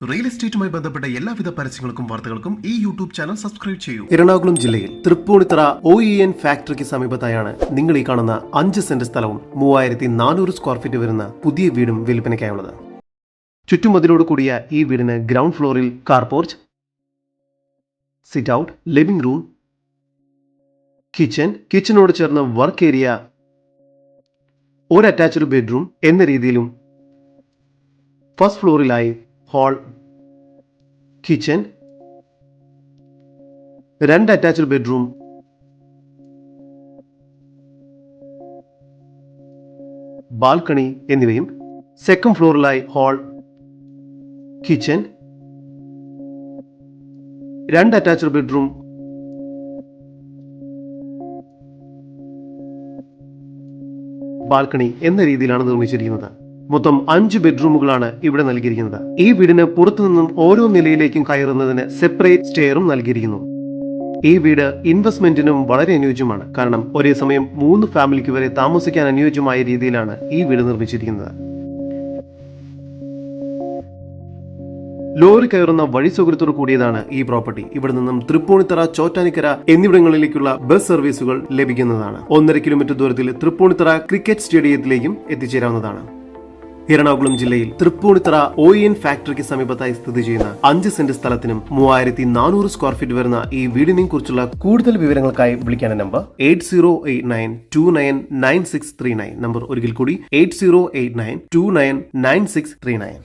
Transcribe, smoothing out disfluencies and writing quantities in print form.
Real എസ്റ്റേറ്റുമായി ബന്ധപ്പെട്ട എല്ലാവിധ പരസ്യങ്ങൾക്കും വാർത്തകൾക്കും ഈ യൂട്യൂബ് ചാനൽ സബ്സ്ക്രൈബ് ചെയ്യൂ. എറണാകുളം ജില്ലയിൽ തൃപ്പൂണിത്തറ OEN ഫാക്ടറിക്ക് സമീപത്തായാണ് നിങ്ങൾ ഈ കാണുന്ന 5 സെന്റ് സ്ഥലവും 3400 സ്ക്വയർ ഫീറ്റ് വരുന്ന പുതിയ വീടും വിൽപ്പനയ്ക്കായുള്ളത്. ചുറ്റുമതിലോട് കൂടിയ ഈ വീടിന് ഗ്രൗണ്ട് ഫ്ലോറിൽ car porch, sit out, living room, കിച്ചനോട് ചേർന്ന് വർക്ക് ഏരിയ, ഒരു അറ്റാച്ച്ഡ് ബെഡ്റൂം എന്ന രീതിയിലും ഫസ്റ്റ് ഫ്ലോറിലായി hall, kitchen, 2 attached bedroom, balcony എന്നിവയും, സെക്കൻഡ് ഫ്ലോറിലായി hall, kitchen, 2 attached bedroom, balcony എന്ന രീതിയിലാണ് നിർമ്മിച്ചിരിക്കുന്നത്. മൊത്തം 5 ബെഡ്റൂമുകളാണ് ഇവിടെ നൽകിയിരിക്കുന്നത്. ഈ വീടിന് പുറത്തുനിന്നും ഓരോ നിലയിലേക്കും കയറുന്നതിന് സെപ്പറേറ്റ് സ്റ്റെയറും നൽകിയിരിക്കുന്നു. ഈ വീട് ഇൻവെസ്റ്റ്മെന്റിനും വളരെ അനുയോജ്യമാണ്. കാരണം ഒരേ സമയം 3 ഫാമിലിക്ക് വരെ താമസിക്കാൻ അനുയോജ്യമായ രീതിയിലാണ് ഈ വീട് നിർമ്മിച്ചിരിക്കുന്നത്. ലോറി കയറുന്ന വഴി സൗകര്യത്തോട് കൂടിയതാണ് ഈ പ്രോപ്പർട്ടി. ഇവിടെ നിന്നും തൃപ്പൂണിത്തറ, ചോറ്റാനിക്കര എന്നിവിടങ്ങളിലേക്കുള്ള ബസ് സർവീസുകൾ ലഭിക്കുന്നതാണ്. 1.5 കിലോമീറ്റർ ദൂരത്തിൽ തൃപ്പൂണിത്തറ ക്രിക്കറ്റ് സ്റ്റേഡിയത്തിലേക്കും എത്തിച്ചേരാവുന്നതാണ്. എറണാകുളം ജില്ലയിൽ തൃപ്പൂണിത്തറ OEN ഫാക്ടറിക്ക് സമീപത്തായി സ്ഥിതി ചെയ്യുന്ന 5 സെന്റ് സ്ഥലത്തിനും 3400 സ്ക്വയർ ഫീറ്റ് വരുന്ന ഈ വീടിനെയും കുറിച്ചുള്ള കൂടുതൽ വിവരങ്ങൾക്കായി വിളിക്കേണ്ട നമ്പർ 8089299639. നമ്പർ ഒരിക്കൽ കൂടി 8089299639.